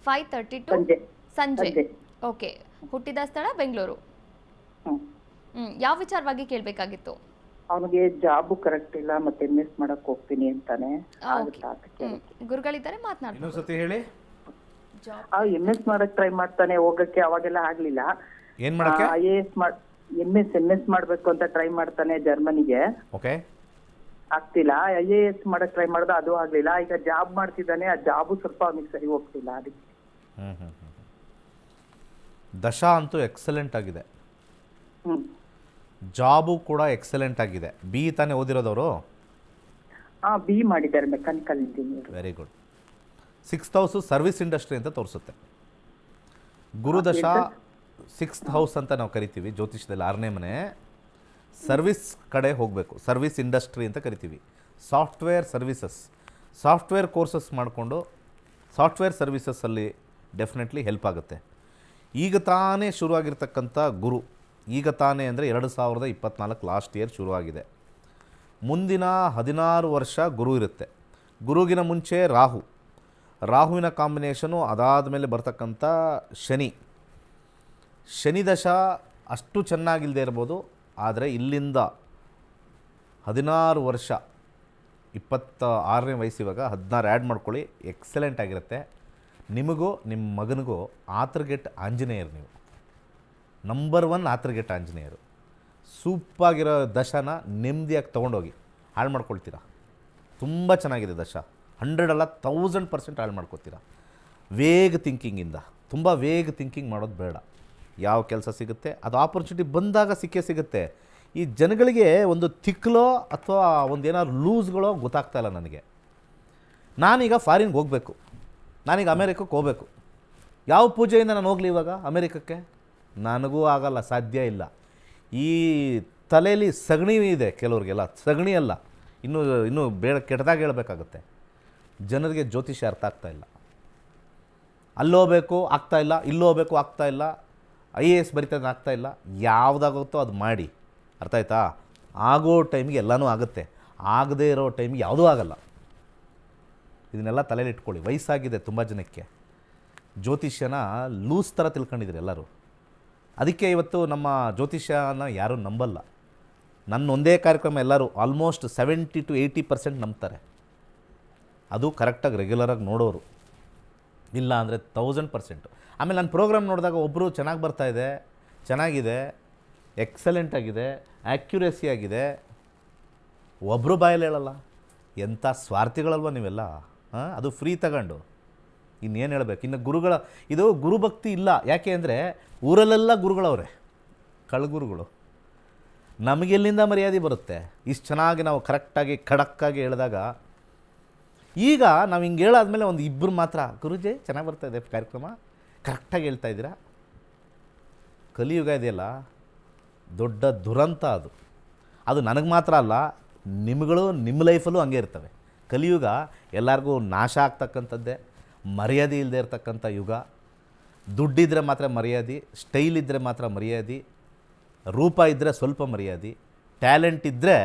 Speaker 1: 5:32 ಸಂಜೆ. ಓಕೆ, ಹುಟ್ಟಿದ ಸ್ಥಳ ಬೆಂಗಳೂರು. ಯಾವ ವಿಚಾರವಾಗಿ ಕೇಳಬೇಕಾಗಿತ್ತು?
Speaker 5: ಅವನಿಗೆ ಜಾಬ್ ಕರೆಕ್ಟ್ ಇಲ್ಲ, ಮತ್ತೆ MS ಮಾಡಕ್ ಹೋಗ್ತೀನಿ ಅಂತಾನೆ.
Speaker 1: ಗುರುಗಳಿದ್ದಾರೆ, ಮಾತನಾಡ್ತಾರೆ.
Speaker 2: ಇನ್ನೊಂದ್ಸತಿ ಹೇಳಿ.
Speaker 5: MS ಮಾಡಕ್ ಟ್ರೈ ಮಾಡ್ತಾನೆ, ಹೋಗಕ್ಕೆ ಅವಾಗೆಲ್ಲ ಆಗ್ಲಿಲ್ಲ.
Speaker 2: ಏನು ಮಾಡಕ್ಕೆ?
Speaker 5: MS ಮಾಡ್ಬೇಕು ಅಂತ ಟ್ರೈ ಮಾಡ್ತಾನೆ ಜರ್ಮನಿಗೆ.
Speaker 2: ಓಕೆ,
Speaker 5: ಆಗ್ತಿಲ್ಲ. IAS ಮಾಡಕ್ ಟ್ರೈ ಮಾಡ್ದ, ಅದು ಆಗ್ಲಿಲ್ಲ. ಈಗ ಜಾಬ್ ಮಾಡ್ತಿದ್ದಾನೆ, ಆ ಜಾಬು ಸ್ವಲ್ಪ ಅವನಿಗೆ ಸರಿ ಹೋಗ್ತಿಲ್ಲ. ಅದಕ್ಕೆ
Speaker 2: ದಶಾ ಅಂತೂ ಎಕ್ಸಲೆಂಟ್ ಆಗಿದೆ, ಜಾಬು ಕೂಡ ಎಕ್ಸಲೆಂಟ್ ಆಗಿದೆ. ಬಿ ತಾನೇ ಓದಿರೋದವರು?
Speaker 5: B ಮಾಡಿದ್ದಾರೆ, mechanical engineer.
Speaker 2: Very good. 6th house service industry ಅಂತ ತೋರಿಸುತ್ತೆ. ಗುರುದಶಾ 6th ಹೌಸ್ ಅಂತ ನಾವು ಕರಿತೀವಿ ಜ್ಯೋತಿಷದಲ್ಲಿ. 6ನೇ ಮನೆ ಸರ್ವಿಸ್ ಕಡೆ ಹೋಗಬೇಕು. ಸರ್ವಿಸ್ ಇಂಡಸ್ಟ್ರಿ ಅಂತ ಕರಿತೀವಿ. ಸಾಫ್ಟ್ವೇರ್ ಸರ್ವಿಸಸ್, ಸಾಫ್ಟ್ವೇರ್ ಕೋರ್ಸಸ್ ಮಾಡಿಕೊಂಡು ಸಾಫ್ಟ್ವೇರ್ ಸರ್ವಿಸಸ್ಸಲ್ಲಿ ಡೆಫಿನೆಟ್ಲಿ ಹೆಲ್ಪ್ ಆಗುತ್ತೆ. ಈಗ ತಾನೇ ಶುರುವಾಗಿರ್ತಕ್ಕಂಥ ಗುರು, ಈಗ ತಾನೇ ಅಂದರೆ 2024 ಲಾಸ್ಟ್ ಇಯರ್ ಶುರುವಾಗಿದೆ. ಮುಂದಿನ 16 ವರ್ಷ ಗುರು ಇರುತ್ತೆ. ಗುರುಗಿನ ಮುಂಚೆ ರಾಹುವಿನ ಕಾಂಬಿನೇಷನು, ಅದಾದ ಮೇಲೆ ಬರ್ತಕ್ಕಂಥ ಶನಿ ದಶ ಅಷ್ಟು ಚೆನ್ನಾಗಿಲ್ಲದೆ ಇರ್ಬೋದು. ಆದರೆ ಇಲ್ಲಿಂದ 16 ವರ್ಷ, 26ನೇ ವಯಸ್ಸಿವಾಗ 16 ಆ್ಯಡ್ ಮಾಡ್ಕೊಳ್ಳಿ, ಎಕ್ಸಲೆಂಟ್ ಆಗಿರುತ್ತೆ. ನಿಮಗೂ ನಿಮ್ಮ ಮಗನಿಗೂ ಆತರ್ಗೆಟ್ ಆಂಜನೇಯರು, ನೀವು ನಂಬರ್ 1 ಆತರ್ಗೆಟ್ ಆಂಜನೇಯರು. ಸೂಪಾಗಿರೋ ದಶನ ನೆಮ್ಮದಿಯಾಗಿ ತೊಗೊಂಡೋಗಿ ಹಾಳು ಮಾಡ್ಕೊಳ್ತೀರಾ. ತುಂಬ ಚೆನ್ನಾಗಿದೆ ದಶ, 100 ಅಲ್ಲ 1000% ಹಾಳು ಮಾಡ್ಕೊತೀರಾ. ವೇಗ ಥಿಂಕಿಂಗಿಂದ, ತುಂಬ ವೇಗ ಥಿಂಕಿಂಗ್ ಮಾಡೋದು ಬೇಡ. ಯಾವ ಕೆಲಸ ಸಿಗುತ್ತೆ ಅದು ಆಪರ್ಚುನಿಟಿ ಬಂದಾಗ ಸಿಗುತ್ತೆ. ಈ ಜನಗಳಿಗೆ ಒಂದು ತಿಕ್ಲೋ ಅಥವಾ ಒಂದೇನಾದ್ರು ಲೂಸ್ಗಳೋ ಗೊತ್ತಾಗ್ತಾ ಇಲ್ಲ ನನಗೆ. ನಾನೀಗ ಫಾರಿನ್ಗೆ ಹೋಗಬೇಕು, ನಾನೀಗ ಅಮೇರಿಕಕ್ಕೆ ಹೋಗಬೇಕು. ಯಾವ ಪೂಜೆಯಿಂದ ನಾನು ಹೋಗಲಿ ಇವಾಗ ಅಮೇರಿಕಕ್ಕೆ? ನನಗೂ ಆಗಲ್ಲ, ಸಾಧ್ಯ ಇಲ್ಲ. ಈ ತಲೆಯಲ್ಲಿ ಸಗಣಿ ಇದೆ ಕೆಲವ್ರಿಗೆಲ್ಲ, ಸಗಣಿ ಅಲ್ಲ, ಇನ್ನೂ ಬೇಡ ಕೆಟ್ಟದಾಗ ಹೇಳಬೇಕಾಗುತ್ತೆ. ಜನರಿಗೆ ಜ್ಯೋತಿಷ್ಯ ಅರ್ಥ ಆಗ್ತಾಯಿಲ್ಲ. ಅಲ್ಲೋಗಬೇಕು ಆಗ್ತಾಯಿಲ್ಲ, ಇಲ್ಲೋಗಬೇಕು ಆಗ್ತಾಯಿಲ್ಲ, IAS ಬರಿತಾನೆ ಆಗ್ತಾಯಿಲ್ಲ. ಯಾವುದಾಗುತ್ತೋ ಅದು ಮಾಡಿ, ಅರ್ಥ ಆಯ್ತಾ? ಆಗೋ ಟೈಮಿಗೆ ಎಲ್ಲನೂ ಆಗುತ್ತೆ, ಆಗದೇ ಇರೋ ಟೈಮಿಗೆ ಯಾವುದೂ ಆಗಲ್ಲ. ಇದನ್ನೆಲ್ಲ ತಲೆಯಲ್ಲಿ ಇಟ್ಕೊಳ್ಳಿ. ವಯಸ್ಸಾಗಿದೆ ತುಂಬ ಜನಕ್ಕೆ, ಜ್ಯೋತಿಷ್ಯನ ಲೂಸ್ ಥರ ತಿಳ್ಕೊಂಡಿದ್ದೀರಿ ಎಲ್ಲರೂ. ಅದಕ್ಕೆ ಇವತ್ತು ನಮ್ಮ ಜ್ಯೋತಿಷ್ಯನ ಯಾರೂ ನಂಬಲ್ಲ. ನನ್ನ ಒಂದೇ ಕಾರ್ಯಕ್ರಮ ಎಲ್ಲರೂ ಆಲ್ಮೋಸ್ಟ್ 70 to 80% ನಂಬ್ತಾರೆ. ಅದು ಕರೆಕ್ಟಾಗಿ ರೆಗ್ಯುಲರಾಗಿ ನೋಡೋರು, ಇಲ್ಲ ಅಂದರೆ 1000%. ಆಮೇಲೆ ನನ್ನ ಪ್ರೋಗ್ರಾಮ್ ನೋಡಿದಾಗ ಒಬ್ಬರು ಚೆನ್ನಾಗಿ ಬರ್ತಾಯಿದೆ, ಚೆನ್ನಾಗಿದೆ, ಎಕ್ಸಲೆಂಟ್ ಆಗಿದೆ, ಆ್ಯಕ್ಯುರೇಸಿ ಆಗಿದೆ, ಒಬ್ಬರು ಬಾಯಲ್ಲಿ ಹೇಳಲ್ಲ. ಎಂಥ ಸ್ವಾರ್ಥಿಗಳಲ್ವ ನೀವೆಲ್ಲ. ಅದು ಫ್ರೀ ತಗೊಂಡು ಇನ್ನೇನು ಹೇಳಬೇಕು? ಇನ್ನು ಇದು ಗುರುಭಕ್ತಿ ಇಲ್ಲ. ಯಾಕೆ ಅಂದರೆ ಊರಲ್ಲೆಲ್ಲ ಗುರುಗಳವ್ರೆ, ಕಳ್ಗುರುಗಳು. ನಮಗೆಲ್ಲಿಂದ ಮರ್ಯಾದೆ ಬರುತ್ತೆ? ಇಷ್ಟು ಚೆನ್ನಾಗಿ ನಾವು ಕರೆಕ್ಟಾಗಿ ಖಡಕ್ಕಾಗಿ ಹೇಳಿದಾಗ. ಈಗ ನಾವು ಹಿಂಗೆ ಹೇಳಾದ್ಮೇಲೆ ಒಂದು ಇಬ್ಬರು ಮಾತ್ರ, ಗುರುಜಿ ಚೆನ್ನಾಗಿ ಬರ್ತಾಯಿದೆ ಕಾರ್ಯಕ್ರಮ, ಕರೆಕ್ಟಾಗಿ ಹೇಳ್ತಾ ಇದ್ದೀರಾ. ಕಲಿಯುಗ ಇದೆಯಲ್ಲ, ದೊಡ್ಡ ದುರಂತ ಅದು ನನಗೆ ಮಾತ್ರ ಅಲ್ಲ, ನಿಮ್ಗಳು ನಿಮ್ಮ ಲೈಫಲ್ಲೂ ಹಂಗೆ ಇರ್ತವೆ. ಕಲಿಯುಗ ಎಲ್ಲರಿಗೂ ನಾಶ ಆಗ್ತಕ್ಕಂಥದ್ದೇ, ಮರ್ಯಾದೆ ಇಲ್ಲದೆ ಇರ್ತಕ್ಕಂಥ ಯುಗ. ದುಡ್ಡಿದ್ರೆ ಮಾತ್ರ ಮರ್ಯಾದೆ, ಸ್ಟೈಲ್ ಇದ್ದರೆ ಮಾತ್ರ ಮರ್ಯಾದೆ, ರೂಪ ಇದ್ದರೆ ಸ್ವಲ್ಪ ಮರ್ಯಾದೆ, ಟ್ಯಾಲೆಂಟ್ ಇದ್ದರೆ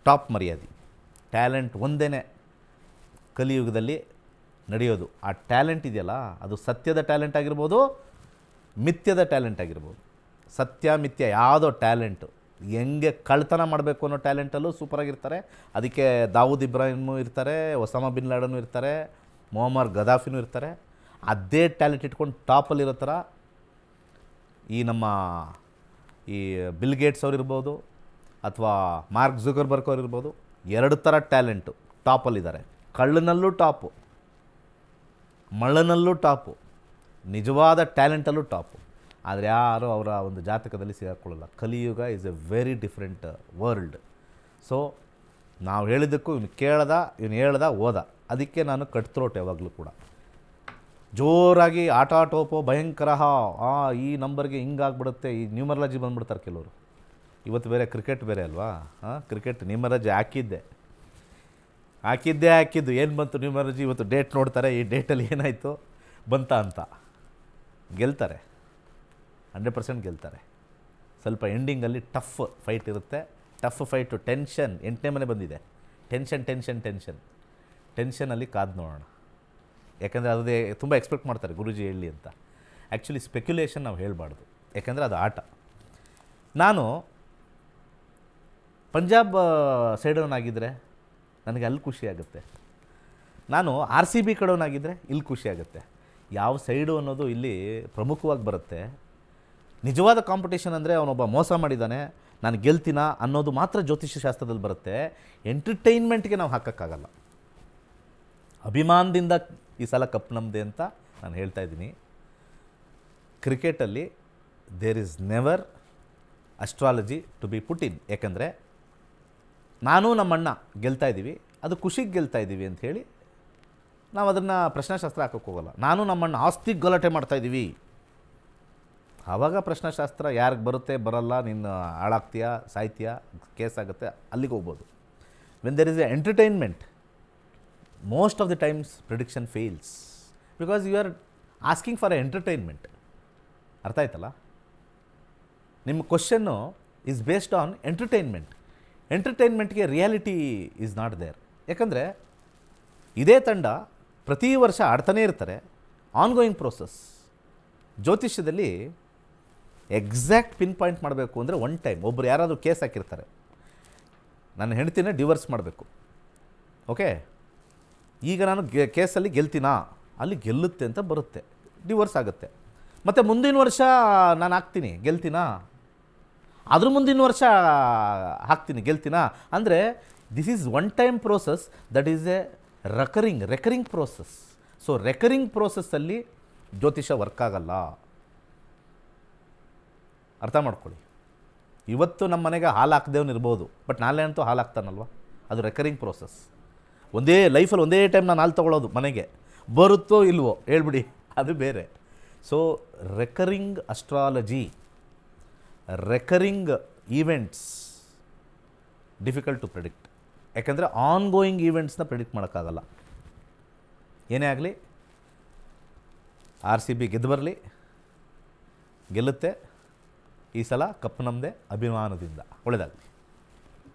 Speaker 2: ಟಾಪ್ ಮರ್ಯಾದೆ. ಟ್ಯಾಲೆಂಟ್ ಒಂದೇ ಕಲಿಯುಗದಲ್ಲಿ ನಡೆಯೋದು. ಆ ಟ್ಯಾಲೆಂಟ್ ಇದೆಯಲ್ಲ, ಅದು ಸತ್ಯದ ಟ್ಯಾಲೆಂಟ್ ಆಗಿರ್ಬೋದು, ಮಿಥ್ಯದ ಟ್ಯಾಲೆಂಟ್ ಆಗಿರ್ಬೋದು. ಸತ್ಯ ಮಿಥ್ಯ ಯಾವುದೋ ಟ್ಯಾಲೆಂಟು, ಹೆಂಗೆ ಕಳ್ತನ ಮಾಡಬೇಕು ಅನ್ನೋ ಟ್ಯಾಲೆಂಟಲ್ಲೂ ಸೂಪರಾಗಿರ್ತಾರೆ. ಅದಕ್ಕೆ ದಾವೂದ್ ಇಬ್ರಾಹಿಮು ಇರ್ತಾರೆ, ಒಸಾಮಾ ಬಿನ್ ಲಾಡನು ಇರ್ತಾರೆ, ಮೊಹಮ್ಮದ್ ಗದಾಫಿನೂ ಇರ್ತಾರೆ. ಅದೇ ಟ್ಯಾಲೆಂಟ್ ಇಟ್ಕೊಂಡು ಟಾಪಲ್ಲಿರೋ ಥರ ಈ ಬಿಲ್ ಗೇಟ್ಸ್ ಅವ್ರು ಇರ್ಬೋದು, ಅಥವಾ ಮಾರ್ಕ್ ಜುಕರ್ಬರ್ಗ್ ಅವ್ರು ಇರ್ಬೋದು. 2 ಥರ ಟ್ಯಾಲೆಂಟು ಟಾಪಲ್ಲಿದ್ದಾರೆ. ಕಳ್ಳನಲ್ಲೂ ಟಾಪು, ಮಳ್ಳನಲ್ಲೂ ಟಾಪು, ನಿಜವಾದ ಟ್ಯಾಲೆಂಟಲ್ಲೂ ಟಾಪು. ಆದರೆ ಯಾರೂ ಅವರ ಒಂದು ಜಾತಕದಲ್ಲಿ ಸಿಗಾಕೊಳ್ಳಲ್ಲ. ಕಲಿಯುಗ is A very different world. So ನಾವು ಹೇಳಿದ್ದಕ್ಕೂ ಇವನು ಹೇಳ್ದ ಓದ. ಅದಕ್ಕೆ ನಾನು ಕಟ್ತ್ರೋಟ್ ಯಾವಾಗಲೂ ಕೂಡ ಜೋರಾಗಿ ಆಟ ಟೋಪೋ ಭಯಂಕರ, ಈ ನಂಬರ್ಗೆ ಹಿಂಗಾಗ್ಬಿಡುತ್ತೆ, ಈ ನ್ಯೂಮರಾಲಜಿ ಬಂದುಬಿಡ್ತಾರೆ ಕೆಲವರು. ಇವತ್ತು ಬೇರೆ ಕ್ರಿಕೆಟ್ ಬೇರೆ ಅಲ್ವಾ? ಕ್ರಿಕೆಟ್ ನ್ಯೂಮರಾಲಜಿ ಹಾಕಿದ್ದು ಏನು ಬಂತು ನ್ಯೂಮರಾಲಜಿ? ಇವತ್ತು ಡೇಟ್ ನೋಡ್ತಾರೆ, ಈ ಡೇಟಲ್ಲಿ ಏನಾಯಿತು ಬಂತ ಅಂತ. ಗೆಲ್ತಾರೆ, 100% ಗೆಲ್ತಾರೆ. ಸ್ವಲ್ಪ ಎಂಡಿಂಗಲ್ಲಿ ಟಫ್ ಫೈಟ್ ಇರುತ್ತೆ. ಟಫ್ ಫೈಟು, ಟೆನ್ಷನ್, 8ನೇ ಮನೆ ಬಂದಿದೆ. ಟೆನ್ಷನಲ್ಲಿ ಕಾದು ನೋಡೋಣ. ಯಾಕಂದರೆ ಅದೇ ತುಂಬ ಎಕ್ಸ್ಪೆಕ್ಟ್ ಮಾಡ್ತಾರೆ ಗುರೂಜಿ ಹೇಳಿ ಅಂತ. ಆ್ಯಕ್ಚುಲಿ ಸ್ಪೆಕ್ಯುಲೇಷನ್ ನಾವು ಹೇಳಬಾರ್ದು, ಯಾಕಂದರೆ ಅದು ಆಟ. ನಾನು ಪಂಜಾಬ್ ಸೈಡವನಾಗಿದ್ದರೆ ನನಗೆ ಅಲ್ಲಿ ಖುಷಿಯಾಗುತ್ತೆ. ನಾನು RCB ಕಡೆಯವನಾಗಿದ್ದರೆ ಇಲ್ಲಿ ಖುಷಿಯಾಗುತ್ತೆ. ಯಾವ ಸೈಡು ಅನ್ನೋದು ಇಲ್ಲಿ ಪ್ರಮುಖವಾಗಿ ಬರುತ್ತೆ. ನಿಜವಾದ ಕಾಂಪಿಟೇಷನ್ ಅಂದರೆ ಅವನೊಬ್ಬ ಮೋಸ ಮಾಡಿದ್ದಾನೆ, ನಾನು ಗೆಲ್ತೀನ ಅನ್ನೋದು ಮಾತ್ರ ಜ್ಯೋತಿಷ್ಯ ಶಾಸ್ತ್ರದಲ್ಲಿ ಬರುತ್ತೆ. ಎಂಟರ್ಟೈನ್ಮೆಂಟ್ಗೆ ನಾವು ಹಾಕೋಕ್ಕಾಗಲ್ಲ. ಅಭಿಮಾನದಿಂದ ಈ ಸಲ ಕಪ್ ನಮ್ಮದೆ ಅಂತ ನಾನು ಹೇಳ್ತಾ ಇದ್ದೀನಿ. ಕ್ರಿಕೆಟಲ್ಲಿ there is never astrology to be put in. ಯಾಕಂದರೆ ನಾನು ನಮ್ಮಣ್ಣ ಗೆಲ್ತಾ ಇದ್ದೀವಿ, ಅದು ಖುಷಿಗೆ ಗೆಲ್ತಾ ಇದ್ದೀವಿ ಅಂಥೇಳಿ ನಾವು ಅದನ್ನು ಪ್ರಶ್ನಾಶಾಸ್ತ್ರ ಹಾಕೋಕ್ಕೆ ಹೋಗಲ್ಲ. ನಾನು ನಮ್ಮಣ್ಣ ಆಸ್ತಿಗೆ ಗಲಾಟೆ ಮಾಡ್ತಾಯಿದ್ದೀವಿ, ಆವಾಗ ಪ್ರಶ್ನಾಶಾಸ್ತ್ರ ಯಾರಿಗೆ ಬರುತ್ತೆ ಬರಲ್ಲ, ನೀನು ಹಾಳಾಗ್ತೀಯಾ ಸಾಯ್ತೀಯಾ ಕೇಸ್ ಆಗುತ್ತೆ, ಅಲ್ಲಿಗೆ ಹೋಗ್ಬೋದು. When there is A entertainment, most of the times prediction fails because you are asking for a entertainment. ಅರ್ಥ ಆಯ್ತಲ್ಲ? ನಿಮ್ಮ ಕ್ವಶನ್ನು ಈಸ್ ಬೇಸ್ಡ್ ಆನ್ ಎಂಟರ್ಟೈನ್ಮೆಂಟ್ಗೆ ರಿಯಾಲಿಟಿ ಈಸ್ ನಾಟ್ ದೇರ್. ಯಾಕಂದರೆ ಇದೇ ತಂಡ ಪ್ರತಿ ವರ್ಷ ಆಡ್ತಾನೇ ಇರ್ತಾರೆ. Ongoing process. ಜ್ಯೋತಿಷ್ಯದಲ್ಲಿ ಎಕ್ಸಾಕ್ಟ್ ಪಿನ್ ಪಾಯಿಂಟ್ ಮಾಡಬೇಕು ಅಂದರೆ ಒನ್ ಟೈಮ್ ಒಬ್ಬರು ಯಾರಾದರೂ ಕೇಸ್ ಹಾಕಿರ್ತಾರೆ, ನನ್ನ ಹೆಂಡ್ತಿನೇ ಡಿವೋರ್ಸ್ ಮಾಡಬೇಕು, ಓಕೆ, ಈಗ ನಾನು ಕೇಸಲ್ಲಿ ಗೆಲ್ತೀನಾ, ಅಲ್ಲಿ ಗೆಲ್ಲುತ್ತೆ ಅಂತ ಬರುತ್ತೆ, ಡಿವೋರ್ಸ್ ಆಗುತ್ತೆ. ಮತ್ತು ಮುಂದಿನ ವರ್ಷ ನಾನು ಹಾಕ್ತೀನಿ, ಗೆಲ್ತೀನಾ, ಅದ್ರ ಮುಂದಿನ ವರ್ಷ ಹಾಕ್ತೀನಿ, ಗೆಲ್ತೀನಾ. ಅಂದರೆ this is one time process, that is a recurring process. So recurring ಪ್ರೋಸೆಸ್ಸಲ್ಲಿ ಜ್ಯೋತಿಷ ವರ್ಕ್ ಆಗಲ್ಲ. ಅರ್ಥ ಮಾಡ್ಕೊಳ್ಳಿ. ಇವತ್ತು ನಮ್ಮ ಮನೆಗೆ ಹಾಲು ಹಾಕ್ದೇವ್ನು ಇರ್ಬೋದು, ಬಟ್ ನಾಳೆ ಅಂತೂ ಹಾಲು ಹಾಕ್ತಾನಲ್ವ, ಅದು ರೆಕರಿಂಗ್ ಪ್ರೋಸೆಸ್. ಒಂದೇ ಲೈಫಲ್ಲಿ ಒಂದೇ ಟೈಮ್ ನಾನು ಹಾಲು ತೊಗೊಳ್ಳೋದು, ಮನೆಗೆ ಬರುತ್ತೋ ಇಲ್ವೋ ಹೇಳ್ಬಿಡಿ, ಅದು ಬೇರೆ. So recurring astrology, recurring events difficult to predict. ಯಾಕಂದರೆ ಆನ್ಗೋಯಿಂಗ್ ಈವೆಂಟ್ಸ್ನ ಪ್ರೆಡಿಕ್ಟ್ ಮಾಡೋಕ್ಕಾಗಲ್ಲ. ಏನೇ ಆಗಲಿ, RCB ಗೆದ್ದು ಬರಲಿ, ಗೆಲ್ಲುತ್ತೆ ಈ ಸಲ, ಕಪ್ ನಮ್ಮದೇ, ಅಭಿಮಾನದಿಂದ. ಒಳ್ಳೆಯದಾಗಲಿ.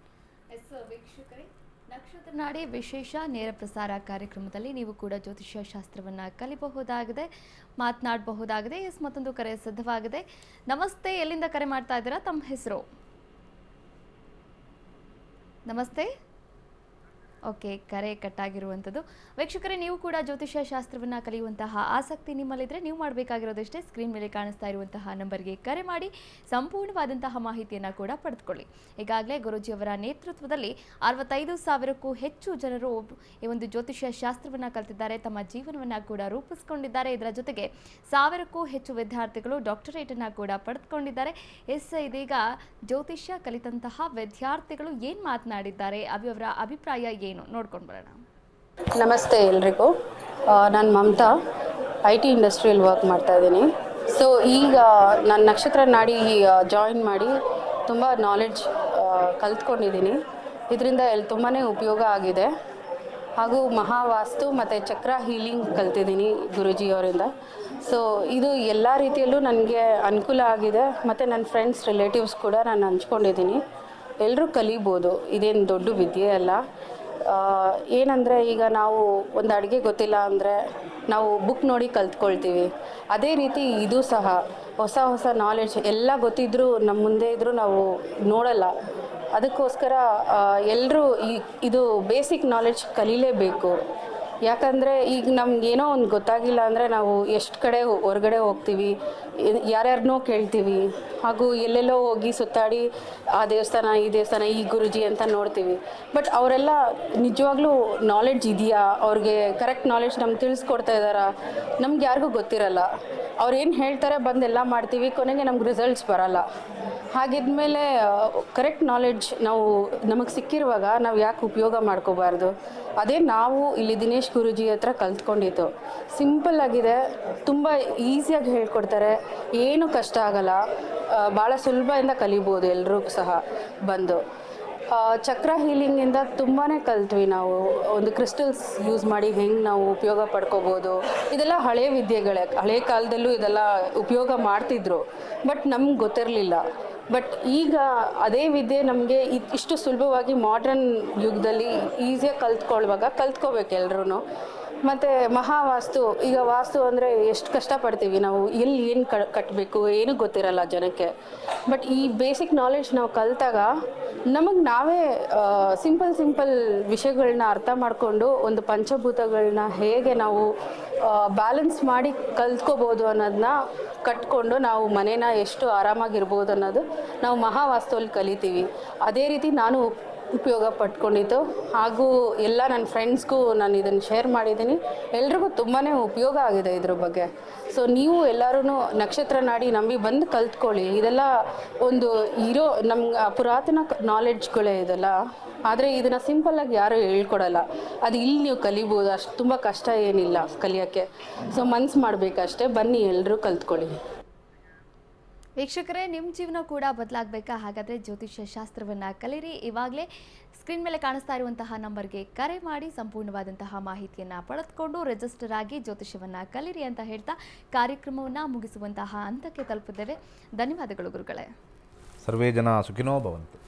Speaker 1: ವೀಕ್ಷಕರೇ, ನಕ್ಷತ್ರ ನಾಡಿ ವಿಶೇಷ ನೇರ ಪ್ರಸಾರ ಕಾರ್ಯಕ್ರಮದಲ್ಲಿ ನೀವು ಕೂಡ ಜ್ಯೋತಿಷ್ಯ ಶಾಸ್ತ್ರವನ್ನು ಕಲಿಬಹುದಾಗಿದೆ, ಮಾತನಾಡಬಹುದಾಗಿದೆ. ಮತ್ತೊಂದು ಕರೆ ಸಿದ್ಧವಾಗಿದೆ. ನಮಸ್ತೆ, ಎಲ್ಲಿಂದ ಕರೆ ಮಾಡ್ತಾ ಇದ್ದೀರಾ? ತಮ್ಮ ಹೆಸರು? ನಮಸ್ತೆ. ಓಕೆ, ಕರೆ ಕಟ್ಟಾಗಿರುವಂಥದ್ದು. ವೀಕ್ಷಕರೇ, ನೀವು ಕೂಡ ಜ್ಯೋತಿಷ್ಯ ಶಾಸ್ತ್ರವನ್ನು ಕಲಿಯುವಂತಹ ಆಸಕ್ತಿ ನಿಮ್ಮಲ್ಲಿದ್ದರೆ ನೀವು ಮಾಡಬೇಕಾಗಿರೋದಷ್ಟೇ, ಸ್ಕ್ರೀನ್ ಮೇಲೆ ಕಾಣಿಸ್ತಾ ಇರುವಂತಹ ನಂಬರ್ಗೆ ಕರೆ ಮಾಡಿ ಸಂಪೂರ್ಣವಾದಂತಹ ಮಾಹಿತಿಯನ್ನು ಕೂಡ ಪಡೆದುಕೊಳ್ಳಿ. ಈಗಾಗಲೇ ಗುರೂಜಿಯವರ ನೇತೃತ್ವದಲ್ಲಿ 65,000ಕ್ಕೂ ಹೆಚ್ಚು ಜನರು ಈ ಒಂದು ಜ್ಯೋತಿಷ್ಯ ಶಾಸ್ತ್ರವನ್ನು ಕಲಿತಿದ್ದಾರೆ, ತಮ್ಮ ಜೀವನವನ್ನು ಕೂಡ ರೂಪಿಸಿಕೊಂಡಿದ್ದಾರೆ. ಇದರ ಜೊತೆಗೆ 1000ಕ್ಕೂ ಹೆಚ್ಚು ವಿದ್ಯಾರ್ಥಿಗಳು ಡಾಕ್ಟರೇಟನ್ನು ಕೂಡ ಪಡೆದುಕೊಂಡಿದ್ದಾರೆ. ಇದೀಗ ಜ್ಯೋತಿಷ್ಯ ಕಲಿತಂತಹ ವಿದ್ಯಾರ್ಥಿಗಳು ಏನು ಮಾತನಾಡಿದ್ದಾರೆ, ಅವರ ಅಭಿಪ್ರಾಯ ಏನು ನೋಡ್ಕೊಂಡು ಬರೋಣ.
Speaker 6: ನಮಸ್ತೆ ಎಲ್ರಿಗೂ. ನಾನು ಮಮತಾ, IT ಇಂಡಸ್ಟ್ರಿಯಲ್ಲಿ ವರ್ಕ್ ಮಾಡ್ತಾಯಿದ್ದೀನಿ. ಸೊ ಈಗ ನಾನು ನಕ್ಷತ್ರ ನಾಡಿ ಜಾಯಿನ್ ಮಾಡಿ ತುಂಬ ನಾಲೆಡ್ಜ್ ಕಲ್ತ್ಕೊಂಡಿದ್ದೀನಿ. ಇದರಿಂದ ತುಂಬಾ ಉಪಯೋಗ ಆಗಿದೆ. ಹಾಗೂ ಮಹಾವಾಸ್ತು ಮತ್ತು ಚಕ್ರ ಹೀಲಿಂಗ್ ಕಲ್ತಿದ್ದೀನಿ ಗುರೂಜಿಯವರಿಂದ. ಸೊ ಇದು ಎಲ್ಲ ರೀತಿಯಲ್ಲೂ ನನಗೆ ಅನುಕೂಲ ಆಗಿದೆ. ಮತ್ತು ನನ್ನ ಫ್ರೆಂಡ್ಸ್ ರಿಲೇಟಿವ್ಸ್ ಕೂಡ ನಾನು ಹಂಚ್ಕೊಂಡಿದ್ದೀನಿ. ಎಲ್ಲರೂ ಕಲಿಬೋದು, ಇದೇನು ದೊಡ್ಡ ವಿದ್ಯೆ ಅಲ್ಲ. ಏನಂದರೆ ಈಗ ನಾವು ಒಂದು ಅಡುಗೆ ಗೊತ್ತಿಲ್ಲ ಅಂದರೆ ನಾವು ಬುಕ್ ನೋಡಿ ಕಲ್ತ್ಕೊಳ್ತೀವಿ. ಅದೇ ರೀತಿ ಇದು ಸಹ ಹೊಸ ನಾಲೆಡ್ಜ್ ಎಲ್ಲ ಗೊತ್ತಿದ್ದರೂ ನಮ್ಮ ಮುಂದೆ ಇದ್ದರೂ ನಾವು ನೋಡಲ್ಲ. ಅದಕ್ಕೋಸ್ಕರ ಎಲ್ಲರೂ ಇದು ಬೇಸಿಕ್ ನಾಲೆಡ್ಜ್ ಕಲೀಲೇಬೇಕು. ಯಾಕಂದರೆ ಈಗ ನಮಗೇನೋ ಒಂದು ಗೊತ್ತಾಗಿಲ್ಲ ಅಂದರೆ ನಾವು ಎಷ್ಟು ಕಡೆ ಹೊರಗಡೆ ಹೋಗ್ತೀವಿ, ಯಾರ್ಯಾರನ್ನೋ ಕೇಳ್ತೀವಿ, ಹಾಗೂ ಎಲ್ಲೆಲ್ಲೋ ಹೋಗಿ ಸುತ್ತಾಡಿ ಆ ದೇವಸ್ಥಾನ ಈ ದೇವಸ್ಥಾನ ಈ ಗುರುಜಿ ಅಂತ ನೋಡ್ತೀವಿ. ಬಟ್ ಅವರೆಲ್ಲ ನಿಜವಾಗ್ಲೂ ನಾಲೆಡ್ಜ್ ಇದೆಯಾ, ಅವ್ರಿಗೆ ಕರೆಕ್ಟ್ ನಾಲೆಡ್ಜ್ ನಮ್ಗೆ ತಿಳಿಸ್ಕೊಡ್ತಾ ಇದ್ದಾರಾ, ನಮ್ಗೆ ಯಾರಿಗೂ ಗೊತ್ತಿರಲ್ಲ. ಅವ್ರು ಏನು ಹೇಳ್ತಾರೆ ಬಂದೆಲ್ಲ ಮಾಡ್ತೀವಿ, ಕೊನೆಗೆ ನಮ್ಗೆ ರಿಸಲ್ಟ್ಸ್ ಬರಲ್ಲ. ಹಾಗಿದ್ಮೇಲೆ ಕರೆಕ್ಟ್ ನಾಲೆಡ್ಜ್ ನಮಗೆ ಸಿಕ್ಕಿರುವಾಗ ನಾವು ಯಾಕೆ ಉಪಯೋಗ ಮಾಡ್ಕೋಬಾರ್ದು? ಅದೇ ನಾವು ಇಲ್ಲಿ ದಿನೇಶ್ ಗುರೂಜಿ ಹತ್ರ ಕಲ್ತ್ಕೊಂಡಿದ್ದು. ಸಿಂಪಲ್ ಆಗಿದೆ, ತುಂಬ ಈಸಿಯಾಗಿ ಹೇಳ್ಕೊಡ್ತಾರೆ, ಏನು ಕಷ್ಟ ಆಗಲ್ಲ, ಭಾಳ ಸುಲಭದಿಂದ ಕಲಿಬೋದು ಎಲ್ಲರೂ ಸಹ ಬಂದು. ಚಕ್ರ ಹೀಲಿಂಗಿಂದ ತುಂಬಾ ಕಲ್ತ್ವಿ ನಾವು. ಒಂದು ಕ್ರಿಸ್ಟಲ್ಸ್ ಯೂಸ್ ಮಾಡಿ ಹೆಂಗೆ ನಾವು ಉಪಯೋಗ ಪಡ್ಕೋಬೋದು, ಇದೆಲ್ಲ ಹಳೆ ವಿದ್ಯೆಗಳೇ. ಹಳೆ ಕಾಲದಲ್ಲೂ ಇದೆಲ್ಲ ಉಪಯೋಗ ಮಾಡ್ತಿದ್ರು, ಬಟ್ ನಮ್ಗೆ ಗೊತ್ತಿರಲಿಲ್ಲ. ಬಟ್ ಈಗ ಅದೇ ವಿದ್ಯೆ ನಮಗೆ ಇಷ್ಟು ಸುಲಭವಾಗಿ ಮಾಡ್ರನ್ ಯುಗದಲ್ಲಿ ಈಸಿಯಾಗಿ ಕಲ್ತ್ಕೋಬೇಕು ಎಲ್ಲರೂ. ಮತ್ತು ಮಹಾವಾಸ್ತು, ಈಗ ವಾಸ್ತು ಅಂದರೆ ಎಷ್ಟು ಕಷ್ಟಪಡ್ತೀವಿ ನಾವು, ಎಲ್ಲಿ ಏನು ಕಟ್ಟಬೇಕು ಏನೂ ಗೊತ್ತಿರಲ್ಲ ಜನಕ್ಕೆ. ಬಟ್ ಈ ಬೇಸಿಕ್ ನಾಲೆಡ್ಜ್ ನಾವು ಕಲಿತಾಗ ನಮಗೆ ನಾವೇ ಸಿಂಪಲ್ ವಿಷಯಗಳನ್ನ ಅರ್ಥ ಮಾಡಿಕೊಂಡು ಒಂದು ಪಂಚಭೂತಗಳನ್ನ ಹೇಗೆ ನಾವು ಬ್ಯಾಲೆನ್ಸ್ ಮಾಡಿ ಕಲ್ತ್ಕೋಬೋದು ಅನ್ನೋದನ್ನ ಕಟ್ಕೊಂಡು ನಾವು ಮನೇನ ಎಷ್ಟು ಆರಾಮಾಗಿರ್ಬೋದು ಅನ್ನೋದು ನಾವು ಮಹಾವಾಸ್ತುವಲ್ಲಿ ಕಲಿತೀವಿ. ಅದೇ ರೀತಿ ನಾನು ಉಪಯೋಗ ಪಟ್ಕೊಂಡಿದ್ದು, ಹಾಗೂ ಎಲ್ಲ ನನ್ನ ಫ್ರೆಂಡ್ಸ್ಗೂ ನಾನು ಇದನ್ನು ಶೇರ್ ಮಾಡಿದ್ದೀನಿ. ಎಲ್ರಿಗೂ ತುಂಬಾ ಉಪಯೋಗ ಆಗಿದೆ ಇದ್ರ ಬಗ್ಗೆ. ಸೊ ನೀವು ಎಲ್ಲರೂ ನಕ್ಷತ್ರ ನಾಡಿ ನಂಬಿ ಬಂದು ಕಲ್ತ್ಕೊಳ್ಳಿ. ಇದೆಲ್ಲ ಒಂದು ನಮ್ಗೆ ಪುರಾತನ ನಾಲೆಡ್ಜ್ಗಳೇ ಇದೆಲ್ಲ. ಆದರೆ ಇದನ್ನು ಸಿಂಪಲ್ಲಾಗಿ ಯಾರೂ ಹೇಳ್ಕೊಡಲ್ಲ. ಅದು ಇಲ್ಲಿ ನೀವು ಕಲಿಬೋದು, ಅಷ್ಟು ತುಂಬ ಕಷ್ಟ ಏನಿಲ್ಲ ಕಲಿಯೋಕ್ಕೆ. ಸೊ ಮನ್ಸು ಮಾಡಬೇಕಷ್ಟೇ, ಬನ್ನಿ ಎಲ್ಲರೂ ಕಲ್ತ್ಕೊಳ್ಳಿ.
Speaker 1: ವೀಕ್ಷಕರೇ, ನಿಮ್ಮ ಜೀವನ ಕೂಡ ಬದಲಾಗಬೇಕಾ? ಹಾಗಾದರೆ ಜ್ಯೋತಿಷ್ಯ ಶಾಸ್ತ್ರವನ್ನು ಕಲೀರಿ. ಇವಾಗಲೇ ಸ್ಕ್ರೀನ್ ಮೇಲೆ ಕಾಣಿಸ್ತಾ ಇರುವಂತಹ ನಂಬರ್ಗೆ ಕರೆ ಮಾಡಿ ಸಂಪೂರ್ಣವಾದಂತಹ ಮಾಹಿತಿಯನ್ನು ಪಡೆದುಕೊಂಡು ರಿಜಿಸ್ಟರ್ ಆಗಿ ಜ್ಯೋತಿಷ್ಯವನ್ನು ಕಲಿರಿ ಅಂತ ಹೇಳ್ತಾ ಕಾರ್ಯಕ್ರಮವನ್ನು ಮುಗಿಸುವಂತಹ ಹಂತಕ್ಕೆ ತಲುಪಿದ್ದೇವೆ. ಧನ್ಯವಾದಗಳು ಗುರುಗಳೇ.
Speaker 2: ಸರ್ವೇ ಜನ ಸುಖಿನೋ ಭವಂತು.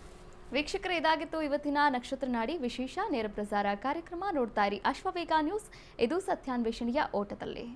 Speaker 1: ವೀಕ್ಷಕರೇ, ಇದಾಗಿತ್ತು ಇವತ್ತಿನ ನಕ್ಷತ್ರ ನಾಡಿ ವಿಶೇಷ ನೇರ ಪ್ರಸಾರ ಕಾರ್ಯಕ್ರಮ. ನೋಡ್ತಾ ಇರಿ ಅಶ್ವವೇಗ ನ್ಯೂಸ್. ಇದು ಸತ್ಯಾನ್ವೇಷಣೆಯ ಓಟದಲ್ಲಿ.